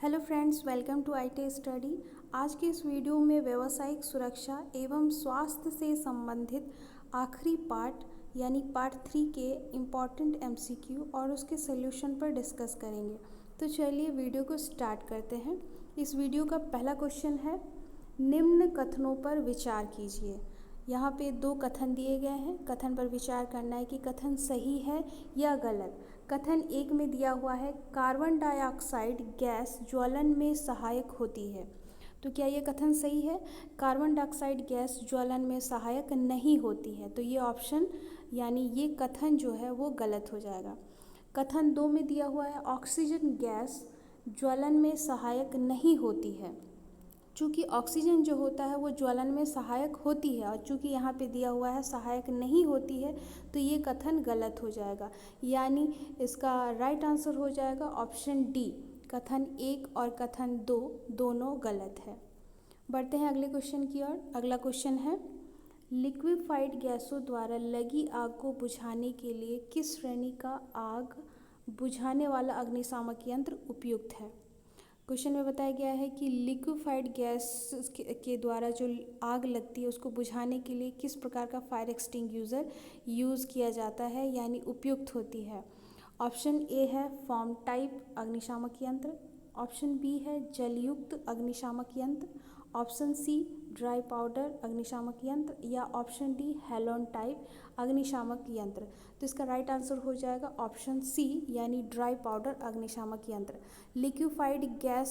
Hello friends, welcome to IT study. आज के इस वीडियो में व्यावसायिक सुरक्षा एवं स्वास्थ्य से संबंधित आखिरी पार्ट यानी पार्ट 3 के इम्पॉर्टेंट एमसीक्यू और उसके सॉल्यूशन पर डिस्कस करेंगे। तो चलिए वीडियो को स्टार्ट करते हैं। इस वीडियो का पहला क्वेश्चन है, निम्न कथनों पर विचार कीजिए। यहाँ पे दो कथन दिए गए हैं, कथन पर विचार करना है कि कथन सही है या गलत। कथन एक में दिया हुआ है, कार्बन डाइऑक्साइड गैस ज्वलन में सहायक होती है। तो क्या ये कथन सही है? कार्बन डाइऑक्साइड गैस ज्वलन में सहायक नहीं होती है, तो ये ऑप्शन यानी ये कथन जो है वो गलत हो जाएगा। कथन दो में दिया हुआ है, ऑक्सीजन गैस ज्वलन में सहायक नहीं होती है। चूँकि ऑक्सीजन जो होता है वो ज्वलन में सहायक होती है और चूँकि यहाँ पे दिया हुआ है सहायक नहीं होती है, तो ये कथन गलत हो जाएगा। यानी इसका राइट आंसर हो जाएगा ऑप्शन डी, कथन एक और कथन दो दोनों गलत है। बढ़ते हैं अगले क्वेश्चन की ओर। अगला क्वेश्चन है, लिक्विफाइड गैसों द्वारा लगी आग को बुझाने के लिए किस श्रेणी का आग बुझाने वाला अग्निशामक यंत्र उपयुक्त है? क्वेश्चन में बताया गया है कि लिक्विफाइड गैस के द्वारा जो आग लगती है उसको बुझाने के लिए किस प्रकार का फायर एक्सटिंग्विशर यूज़ किया जाता है यानी उपयुक्त होती है। ऑप्शन ए है फॉर्म टाइप अग्निशामक यंत्र, ऑप्शन बी है जलयुक्त अग्निशामक यंत्र, ऑप्शन सी ड्राई पाउडर अग्निशामक यंत्र या ऑप्शन डी हेलोन टाइप अग्निशामक यंत्र। तो इसका राइट आंसर हो जाएगा ऑप्शन सी यानी ड्राई पाउडर अग्निशामक यंत्र। लिक्विफाइड गैस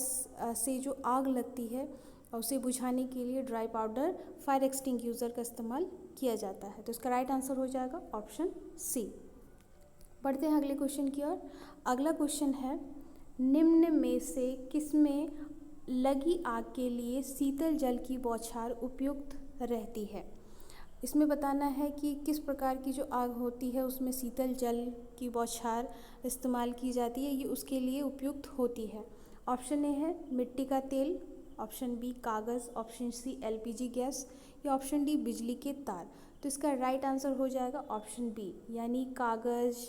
से जो आग लगती है उसे बुझाने के लिए ड्राई पाउडर फायर एक्सटिंग्विशर का इस्तेमाल किया जाता है। तो इसका राइट आंसर हो जाएगा ऑप्शन सी। बढ़ते हैं अगले क्वेश्चन की ओर। अगला क्वेश्चन है, निम्न में से किसमें लगी आग के लिए शीतल जल की बौछार उपयुक्त रहती है? इसमें बताना है कि किस प्रकार की जो आग होती है उसमें शीतल जल की बौछार इस्तेमाल की जाती है, ये उसके लिए उपयुक्त होती है। ऑप्शन ए है मिट्टी का तेल, ऑप्शन बी कागज़, ऑप्शन सी एलपीजी गैस या ऑप्शन डी बिजली के तार। तो इसका राइट आंसर हो जाएगा ऑप्शन बी यानी कागज़,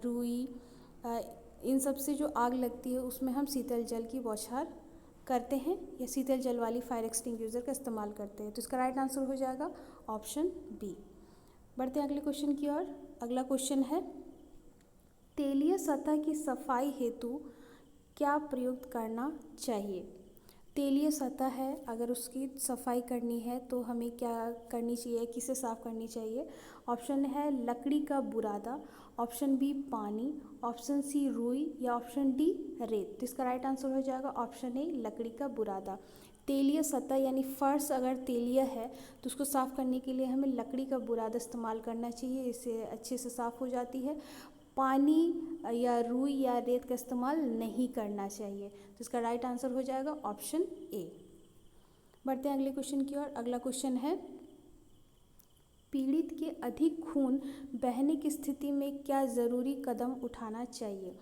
रुई, इन सब से जो आग लगती है उसमें हम शीतल जल की बौछार करते हैं या शीतल जल वाली फायर एक्सटिंग्विशर का इस्तेमाल करते हैं। तो इसका राइट आंसर हो जाएगा ऑप्शन बी। बढ़ते हैं अगले क्वेश्चन की ओर। अगला क्वेश्चन है, तेलीय सतह की सफाई हेतु क्या प्रयुक्त करना चाहिए? तेलीय सतह है, अगर उसकी सफाई करनी है तो हमें क्या करनी चाहिए, किसे साफ़ करनी चाहिए? ऑप्शन है लकड़ी का बुरादा, ऑप्शन बी पानी, ऑप्शन सी रुई या ऑप्शन डी रेत। तो इसका राइट आंसर हो जाएगा ऑप्शन ए लकड़ी का बुरादा। तेलीय सतह यानी फर्श अगर तेलीय है तो उसको साफ़ करने के लिए हमें लकड़ी का बुरादा इस्तेमाल करना चाहिए, इससे अच्छे से साफ़ हो जाती है। पानी या रुई या रेत का इस्तेमाल नहीं करना चाहिए। तो इसका राइट आंसर हो जाएगा ऑप्शन ए। बढ़ते हैं अगले क्वेश्चन की ओर। अगला क्वेश्चन है, पीड़ित के अधिक खून बहने की स्थिति में क्या ज़रूरी कदम उठाना चाहिए?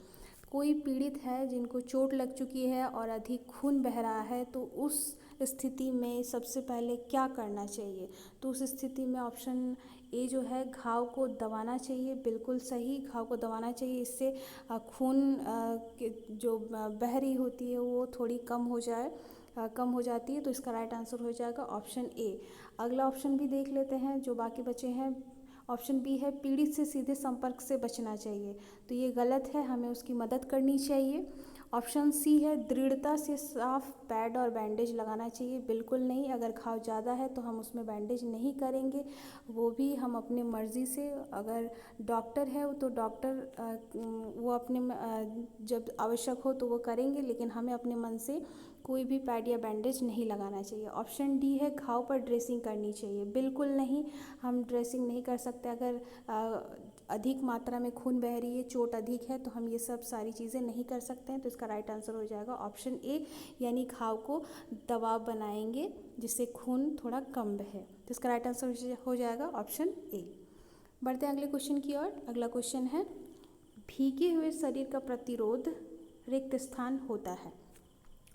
कोई पीड़ित है जिनको चोट लग चुकी है और अधिक खून बह रहा है, तो उस स्थिति में सबसे पहले क्या करना चाहिए? तो उस स्थिति में ऑप्शन ए जो है घाव को दबाना चाहिए, बिल्कुल सही, घाव को दबाना चाहिए। इससे खून जो बह रही होती है वो थोड़ी कम हो जाती है। तो इसका राइट आंसर हो जाएगा ऑप्शन ए। अगला ऑप्शन भी देख लेते हैं जो बाकी बचे हैं। ऑप्शन बी है पीड़ित से सीधे संपर्क से बचना चाहिए, तो ये गलत है, हमें उसकी मदद करनी चाहिए। ऑप्शन सी है दृढ़ता से साफ पैड और बैंडेज लगाना चाहिए, बिल्कुल नहीं, अगर घाव ज़्यादा है तो हम उसमें बैंडेज नहीं करेंगे, वो भी हम अपने मर्ज़ी से। अगर डॉक्टर है तो डॉक्टर वो अपने जब आवश्यक हो तो वो करेंगे, लेकिन हमें अपने मन से कोई भी पैड या बैंडेज नहीं लगाना चाहिए। ऑप्शन डी है घाव पर ड्रेसिंग करनी चाहिए, बिल्कुल नहीं, हम ड्रेसिंग नहीं कर सकते। अगर अधिक मात्रा में खून बह रही है, चोट अधिक है, तो हम ये सब सारी चीज़ें नहीं कर सकते हैं। तो इसका राइट आंसर हो जाएगा ऑप्शन ए यानी घाव को दबाव बनाएंगे जिससे खून थोड़ा कम बहे। तो इसका राइट आंसर हो जाएगा ऑप्शन ए। बढ़ते हैं अगले क्वेश्चन की ओर। अगला क्वेश्चन है, भीगे हुए शरीर का प्रतिरोध रिक्त स्थान होता है।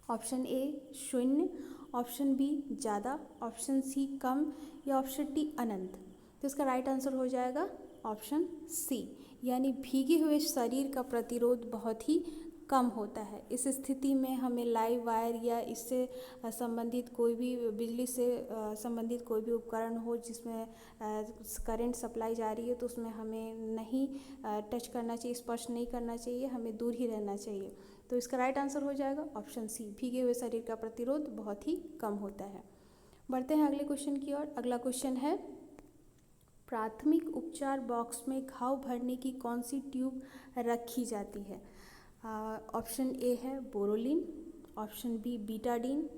ऑप्शन ए शून्य, ऑप्शन बी ज़्यादा, ऑप्शन सी कम या ऑप्शन डी अनंत। तो इसका राइट आंसर हो जाएगा ऑप्शन सी यानी भीगे हुए शरीर का प्रतिरोध बहुत ही कम होता है। इस स्थिति में हमें लाइव वायर या इससे संबंधित कोई भी बिजली से संबंधित कोई भी उपकरण हो जिसमें करंट सप्लाई जा रही है तो उसमें हमें नहीं टच करना चाहिए, स्पर्श नहीं करना चाहिए, हमें दूर ही रहना चाहिए। तो इसका राइट आंसर हो जाएगा ऑप्शन सी, भीगे हुए शरीर का प्रतिरोध बहुत ही कम होता है। बढ़ते हैं अगले क्वेश्चन की ओर। अगला क्वेश्चन है, प्राथमिक उपचार बॉक्स में घाव भरने की कौन सी ट्यूब रखी जाती है? ऑप्शन ए है Boroline, option B Betadine,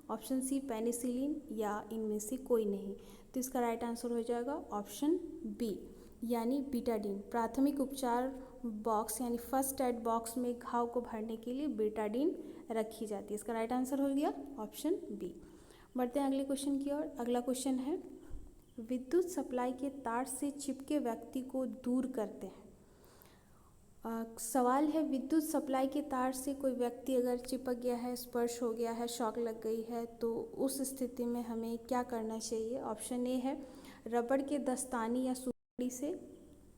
option C penicillin या इनमें से कोई नहीं। तो इसका राइट आंसर हो जाएगा ऑप्शन बी यानी बीटाडीन। प्राथमिक उपचार बॉक्स यानी फर्स्ट एड बॉक्स में घाव को भरने के लिए बीटाडीन रखी जाती है। इसका राइट आंसर हो गया ऑप्शन बी। बढ़ते हैं अगले क्वेश्चन की ओर। अगला क्वेश्चन है, विद्युत सप्लाई के तार से चिपके व्यक्ति को दूर करते हैं। सवाल है, विद्युत सप्लाई के तार से कोई व्यक्ति अगर चिपक गया है, स्पर्श हो गया है, शॉक लग गई है तो उस स्थिति में हमें क्या करना चाहिए? ऑप्शन ए है रबड़ के दस्ताने या सुई से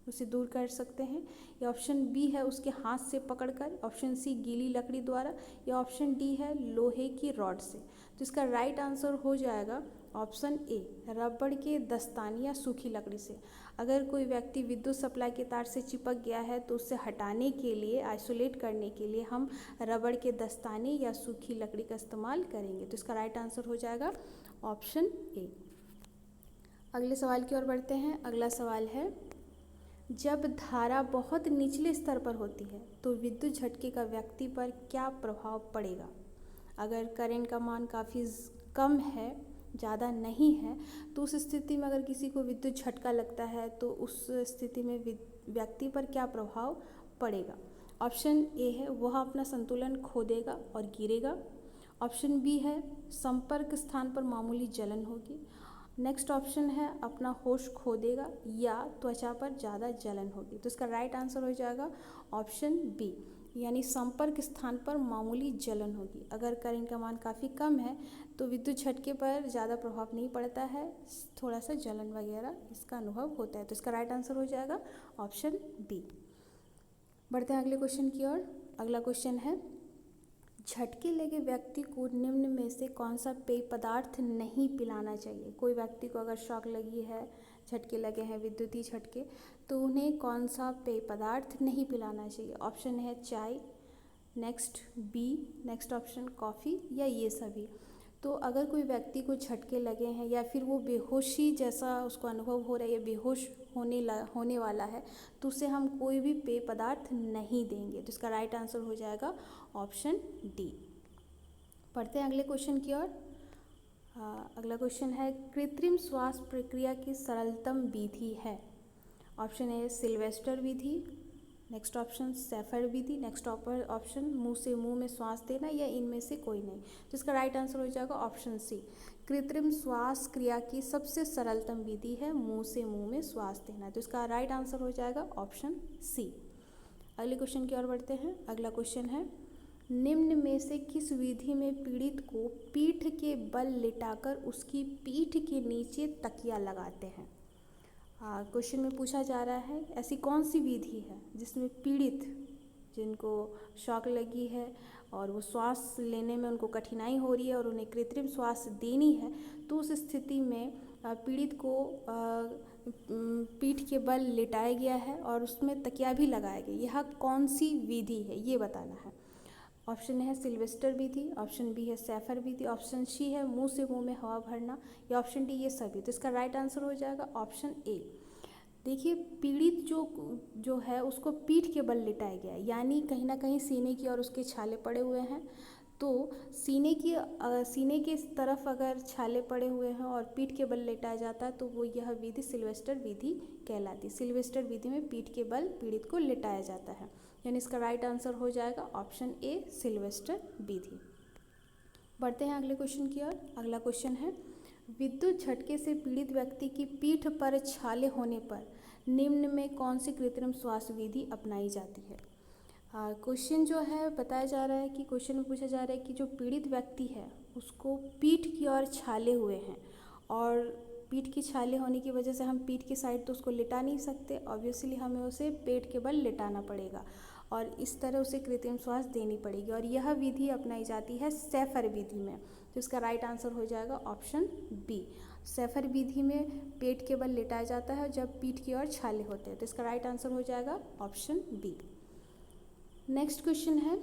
उसे दूर कर सकते हैं, या ऑप्शन बी है उसके हाथ से पकड़कर, ऑप्शन सी गीली लकड़ी द्वारा, या ऑप्शन डी है लोहे की रॉड से। तो इसका राइट आंसर हो जाएगा ऑप्शन ए रबड़ के दस्ताने या सूखी लकड़ी से। अगर कोई व्यक्ति विद्युत सप्लाई के तार से चिपक गया है तो उसे हटाने के लिए, आइसोलेट करने के लिए हम रबड़ के दस्ताने या सूखी लकड़ी का इस्तेमाल करेंगे। तो इसका राइट आंसर हो जाएगा ऑप्शन ए। अगले सवाल की ओर बढ़ते हैं। अगला सवाल है, जब धारा बहुत निचले स्तर पर होती है तो विद्युत झटके का व्यक्ति पर क्या प्रभाव पड़ेगा? अगर करंट का मान काफ़ी कम है, ज़्यादा नहीं है, तो उस स्थिति में अगर किसी को विद्युत झटका लगता है तो उस स्थिति में व्यक्ति पर क्या प्रभाव पड़ेगा? ऑप्शन ए है वह अपना संतुलन खो देगा और गिरेगा, ऑप्शन बी है संपर्क स्थान पर मामूली जलन होगी, नेक्स्ट ऑप्शन है अपना होश खो देगा, या त्वचा पर ज़्यादा जलन होगी। तो इसका राइट आंसर हो जाएगा ऑप्शन बी यानी संपर्क स्थान पर मामूली जलन होगी। अगर करंट का मान काफ़ी कम है तो विद्युत झटके पर ज़्यादा प्रभाव नहीं पड़ता है, थोड़ा सा जलन वगैरह इसका अनुभव होता है। तो इसका राइट आंसर हो जाएगा ऑप्शन बी। बढ़ते हैं अगले क्वेश्चन की ओर। अगला क्वेश्चन है, झटके लगे व्यक्ति को निम्न में से कौन सा पेय पदार्थ नहीं पिलाना चाहिए? कोई व्यक्ति को अगर शॉक लगी है, झटके लगे हैं, विद्युतीय झटके, तो उन्हें कौन सा पेय पदार्थ नहीं पिलाना चाहिए? ऑप्शन है चाय, next B, next option coffee, या ये सभी। तो अगर कोई व्यक्ति को झटके लगे हैं या फिर वो बेहोशी जैसा उसको अनुभव हो रहा है या बेहोश होने वाला है तो उसे हम कोई भी पेय पदार्थ नहीं देंगे। तो इसका राइट आंसर हो जाएगा ऑप्शन डी। पढ़ते हैं अगले क्वेश्चन की ओर। अगला क्वेश्चन है, कृत्रिम श्वास प्रक्रिया की सरलतम विधि है? ऑप्शन ए सिल्वेस्टर विधि, नेक्स्ट ऑप्शन सेफर विधि, नेक्स्ट ऑप्शन मुंह से मुंह में श्वास देना, या इनमें से कोई नहीं। तो इसका राइट आंसर हो जाएगा ऑप्शन सी, कृत्रिम श्वास क्रिया की सबसे सरलतम विधि है मुंह से मुंह में श्वास देना। तो इसका राइट आंसर हो जाएगा ऑप्शन सी। अगले क्वेश्चन की ओर बढ़ते हैं। अगला क्वेश्चन है, निम्न में से किस विधि में पीड़ित को पीठ के बल लिटाकर उसकी पीठ के नीचे तकिया लगाते हैं? क्वेश्चन में पूछा जा रहा है ऐसी कौन सी विधि है जिसमें पीड़ित जिनको शॉक लगी है और वो श्वास लेने में उनको कठिनाई हो रही है और उन्हें कृत्रिम श्वास देनी है, तो उस स्थिति में पीड़ित को पीठ के बल लिटाया गया है और उसमें तकिया भी लगाया गया। यह कौन सी विधि है ये बताना है। ऑप्शन है सिल्वेस्टर विधि, ऑप्शन बी है सेफर विधि, ऑप्शन सी है मुंह से मुंह में हवा भरना, या ऑप्शन डी ये सभी। तो इसका राइट आंसर हो जाएगा ऑप्शन ए। देखिए, पीड़ित जो है उसको पीठ के बल लिटाया गया है, यानी कहीं ना कहीं सीने की और उसके छाले पड़े हुए हैं, तो सीने के तरफ अगर छाले पड़े हुए हैं और पीठ के बल लेटाया जाता है तो वो यह विधि सिल्वेस्टर विधि कहलाती है। सिल्वेस्टर विधि में पीठ के बल पीड़ित को लेटाया जाता है, यानी इसका राइट आंसर हो जाएगा ऑप्शन ए सिल्वेस्टर विधि। बढ़ते हैं अगले क्वेश्चन की ओर। अगला क्वेश्चन है, विद्युत झटके से पीड़ित व्यक्ति की पीठ पर छाले होने पर निम्न में कौन सी कृत्रिम श्वास विधि अपनाई जाती है? क्वेश्चन जो है बताया जा रहा है कि क्वेश्चन में पूछा जा रहा है कि जो पीड़ित व्यक्ति है उसको पीठ की ओर छाले हुए हैं और पीठ की छाले होने की वजह से हम पीठ की साइड तो उसको लिटा नहीं सकते, ऑब्वियसली हमें उसे पेट के बल लिटाना पड़ेगा। और इस तरह उसे कृत्रिम श्वास देनी पड़ेगी, और यह विधि अपनाई जाती है सैफर विधि में। तो इसका राइट आंसर हो जाएगा ऑप्शन बी। सैफर विधि में पेट के बल लेटाया जाता है जब पीठ की ओर छाले होते हैं। तो इसका राइट आंसर हो जाएगा ऑप्शन बी। नेक्स्ट क्वेश्चन है,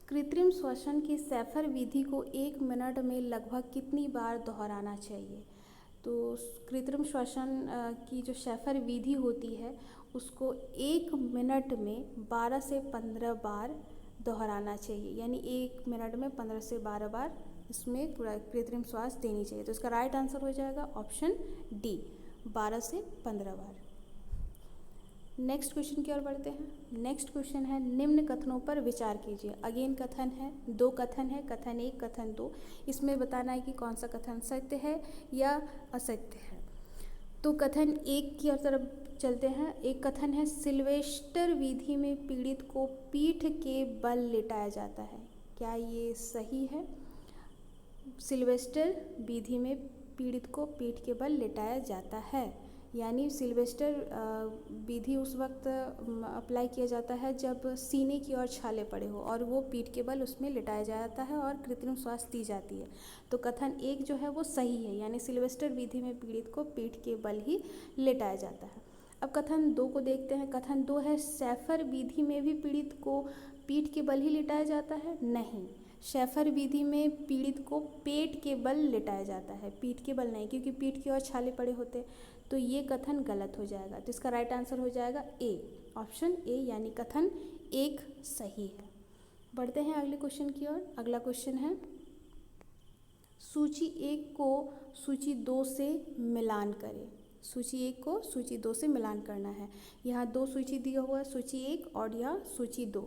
कृत्रिम श्वसन की सैफर विधि को 1 मिनट में लगभग कितनी बार दोहराना चाहिए? तो कृत्रिम श्वसन की जो सैफर विधि होती है उसको 1 मिनट में 12 से 15 बार दोहराना चाहिए, यानी 1 मिनट में 15 से 12 बार इसमें कृत्रिम श्वास देनी चाहिए। तो इसका राइट आंसर हो जाएगा ऑप्शन डी, 12 से 15 बार। नेक्स्ट क्वेश्चन की ओर बढ़ते हैं। नेक्स्ट क्वेश्चन है, निम्न कथनों पर विचार कीजिए। अगेन कथन है, 2 कथन है, कथन 1, कथन 2। इसमें बताना है कि कौन सा कथन सत्य है या असत्य है। तो कथन 1 की तरफ चलते हैं। एक कथन है, सिल्वेस्टर विधि में पीड़ित को पीठ के बल लिटाया जाता है। क्या ये सही है? सिल्वेस्टर विधि में पीड़ित को पीठ के बल लिटाया जाता है, यानी सिल्वेस्टर विधि उस वक्त अप्लाई किया जाता है जब सीने की ओर छाले पड़े हो और वो पीठ के बल उसमें लिटाया जाता है और कृत्रिम श्वास दी जाती है। तो कथन 1 जो है वो सही है, यानी सिल्वेस्टर विधि में पीड़ित को पीठ के बल ही लिटाया जाता है। अब कथन 2 को देखते हैं। कथन 2 है, सैफर विधि में भी पीड़ित को पीठ के बल ही लिटाया जाता है। नहीं, सैफर विधि में पीड़ित को पेट के बल लिटाया जाता है, पीठ के बल नहीं, क्योंकि पीठ की ओर छाले पड़े होते। तो ये कथन गलत हो जाएगा। तो इसका राइट आंसर हो जाएगा ए, ऑप्शन ए, यानी कथन 1 सही है। बढ़ते हैं अगले क्वेश्चन की ओर। अगला क्वेश्चन है, सूची 1 को सूची 2 से मिलान करें। सूची 1 को सूची 2 से मिलान करना है। यहाँ 2 सूची दिया हुआ है, सूची 1 और यहाँ सूची 2।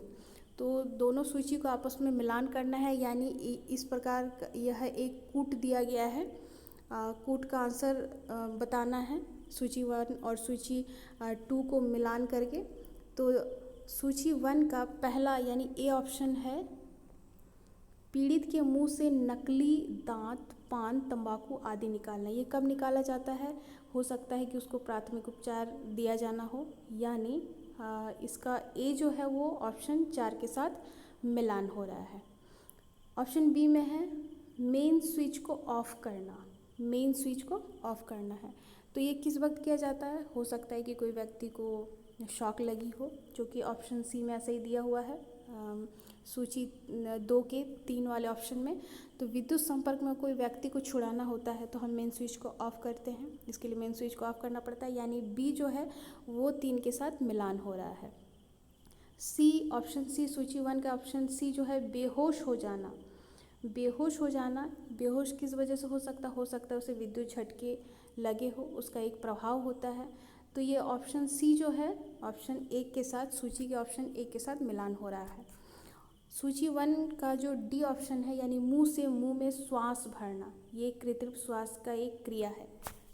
तो दोनों सूची को आपस में मिलान करना है, यानी इस प्रकार यह एक कूट दिया गया है। कूट का आंसर बताना है सूची 1 और सूची 2 को मिलान करके। तो सूची 1 का पहला यानी ए ऑप्शन है, पीड़ित के मुंह से नकली दांत, पान, तंबाकू आदि निकालना। ये कब निकाला जाता है? हो सकता है कि उसको प्राथमिक उपचार दिया जाना हो, यानी इसका ए जो है वो ऑप्शन 4 के साथ मिलान हो रहा है। ऑप्शन बी में है, मेन स्विच को ऑफ करना। मेन स्विच को ऑफ करना है, तो ये किस वक्त किया जाता है? हो सकता है कि कोई व्यक्ति को शॉक लगी हो, जो कि ऑप्शन सी में ऐसे ही दिया हुआ है सूची 2 के 3 वाले ऑप्शन में। तो विद्युत संपर्क में कोई व्यक्ति को छुड़ाना होता है तो हम मेन स्विच को ऑफ करते हैं, इसके लिए मेन स्विच को ऑफ करना पड़ता है, यानी बी जो है वो 3 के साथ मिलान हो रहा है। सी, ऑप्शन सी, सूची 1 का ऑप्शन सी जो है, बेहोश हो जाना। बेहोश हो जाना, बेहोश किस वजह से हो सकता है उसे विद्युत झटके लगे हो, उसका एक प्रभाव होता है। तो ये ऑप्शन सी जो है ऑप्शन 1 के साथ, सूची के ऑप्शन 1 के साथ मिलान हो रहा है। सूची 1 का जो डी ऑप्शन है, यानी मुंह से मुंह में श्वास भरना, ये कृत्रिम श्वास का एक क्रिया है।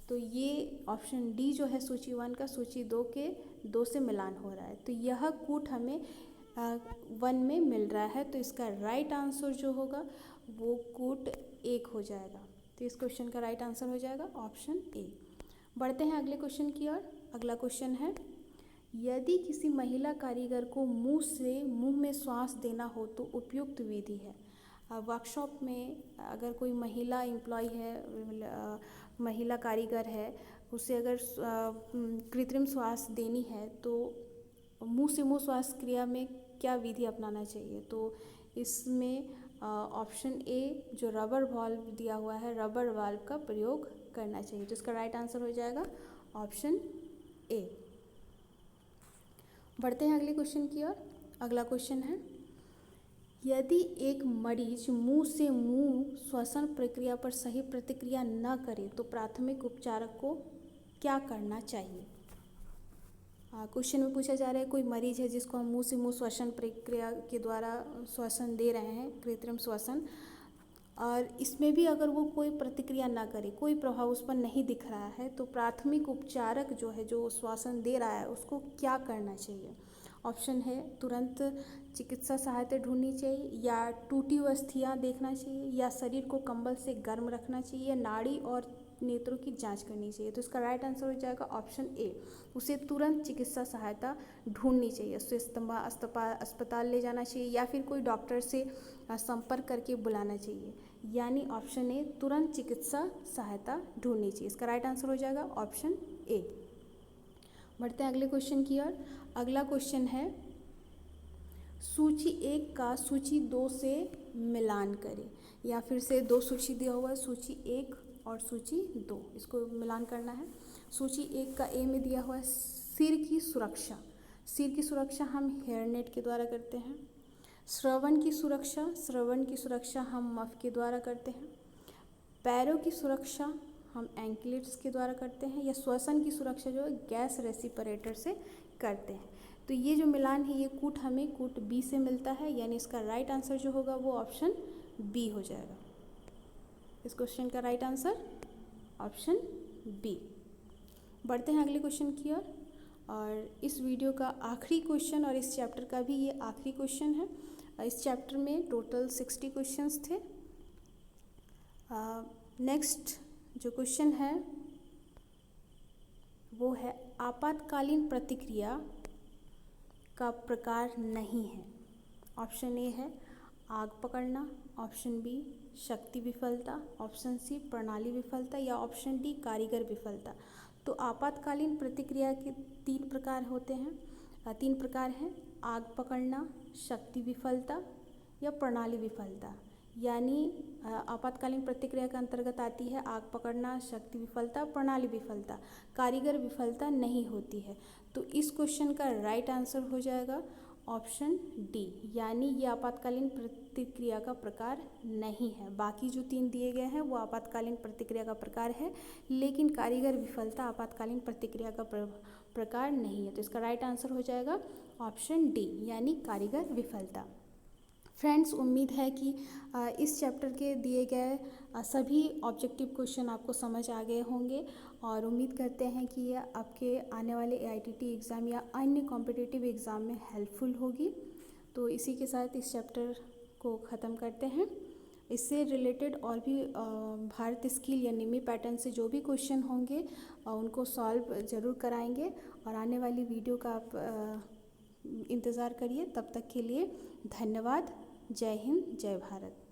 तो ये ऑप्शन डी जो है सूची 1 का सूची 2 के 2 से मिलान हो रहा है। तो यह कूट हमें 1 में मिल रहा है। तो इसका राइट आंसर जो होगा वो कूट 1 हो जाएगा। तो इस क्वेश्चन का राइट आंसर हो जाएगा ऑप्शन ए। बढ़ते हैं अगले क्वेश्चन की ओर। अगला क्वेश्चन है, यदि किसी महिला कारीगर को मुंह से मुंह में श्वास देना हो तो उपयुक्त विधि है। वर्कशॉप में अगर कोई महिला एम्प्लॉय है, महिला कारीगर है, उसे अगर कृत्रिम श्वास देनी है तो मुंह से मुंह श्वास क्रिया में क्या विधि अपनाना चाहिए? तो इसमें ऑप्शन ए जो रबर वाल्व दिया हुआ है, रबर वाल्व का प्रयोग करना चाहिए। तो इसका राइट आंसर हो जाएगा ऑप्शन ए। बढ़ते हैं अगले क्वेश्चन की ओर। अगला क्वेश्चन है, यदि एक मरीज मुंह से मुंह श्वसन प्रक्रिया पर सही प्रतिक्रिया न करे तो प्राथमिक उपचारक को क्या करना चाहिए? क्वेश्चन में पूछा जा रहा है, कोई मरीज है जिसको हम मुंह से मुंह श्वसन प्रक्रिया के द्वारा श्वसन दे रहे हैं, कृत्रिम श्वसन, और इसमें भी अगर वो कोई प्रतिक्रिया ना करे, कोई प्रभाव उस पर नहीं दिख रहा है, तो प्राथमिक उपचारक जो है, जो श्वसन दे रहा है, उसको क्या करना चाहिए? ऑप्शन है, तुरंत चिकित्सा सहायता ढूंढनी चाहिए, या टूटी हुई अस्थियाँ देखना चाहिए, या शरीर को कंबल से गर्म रखना चाहिए, नाड़ी और नेत्रों की जांच करनी चाहिए। तो इसका राइट आंसर हो जाएगा ऑप्शन ए, उसे तुरंत चिकित्सा सहायता ढूंढनी चाहिए, उसे अस्पताल ले जाना चाहिए या फिर कोई डॉक्टर से संपर्क करके बुलाना चाहिए। यानी ऑप्शन ए, तुरंत चिकित्सा सहायता ढूंढनी चाहिए। इसका राइट आंसर हो जाएगा ऑप्शन ए। बढ़ते हैं अगले क्वेश्चन की ओर। अगला क्वेश्चन है, सूची 1 का सूची 2 से मिलान करें। या फिर से दो सूची दिया हुआ है, सूची 1 और सूची 2, इसको मिलान करना है। सूची 1 का ए में दिया हुआ है सिर की सुरक्षा। सिर की सुरक्षा हम हेयरनेट के द्वारा करते हैं। श्रवण की सुरक्षा हम मफ के द्वारा करते हैं। पैरों की सुरक्षा हम एंकलेट्स के द्वारा करते हैं। या श्वसन की सुरक्षा जो है गैस रेसिपरेटर से करते हैं। तो ये जो मिलान है ये कूट हमें कूट बी से मिलता है, यानी इसका राइट आंसर जो होगा वो ऑप्शन बी हो जाएगा। इस क्वेश्चन का राइट आंसर ऑप्शन बी। बढ़ते हैं अगले क्वेश्चन की ओर। और इस वीडियो का आखिरी क्वेश्चन और इस चैप्टर का भी ये आखिरी क्वेश्चन है। इस चैप्टर में टोटल 60 क्वेश्चंस थे। नेक्स्ट जो क्वेश्चन है वो है, आपातकालीन प्रतिक्रिया का प्रकार नहीं है। ऑप्शन ए है आग पकड़ना, ऑप्शन बी शक्ति विफलता, ऑप्शन सी प्रणाली विफलता या ऑप्शन डी कारीगर विफलता। तो आपातकालीन प्रतिक्रिया के 3 प्रकार होते हैं, 3 प्रकार हैं, आग पकड़ना, शक्ति विफलता या प्रणाली विफलता। यानी आपातकालीन प्रतिक्रिया के अंतर्गत आती है आग पकड़ना, शक्ति विफलता, प्रणाली विफलता, कारीगर विफलता नहीं होती है। तो इस क्वेश्चन का राइट आंसर हो जाएगा ऑप्शन डी, यानी ये आपातकालीन प्रतिक्रिया का प्रकार नहीं है। बाकी जो 3 दिए गए हैं वो आपातकालीन प्रतिक्रिया का प्रकार है, लेकिन कारीगर विफलता आपातकालीन प्रतिक्रिया का प्रकार नहीं है। तो इसका राइट आंसर हो जाएगा ऑप्शन डी, यानी कारीगर विफलता। फ्रेंड्स, उम्मीद है कि इस चैप्टर के दिए गए सभी ऑब्जेक्टिव क्वेश्चन आपको समझ आ गए होंगे और उम्मीद करते हैं कि ये आपके आने वाले AITT एग्ज़ाम या अन्य कॉम्पिटिटिव एग्ज़ाम में हेल्पफुल होगी। तो इसी के साथ इस चैप्टर को ख़त्म करते हैं। इससे रिलेटेड और भी भारत स्किल या निमी पैटर्न से जो भी क्वेश्चन होंगे उनको सॉल्व ज़रूर कराएंगे और आने वाली वीडियो का आप इंतज़ार करिए। तब तक के लिए धन्यवाद। जय हिंद, जय भारत।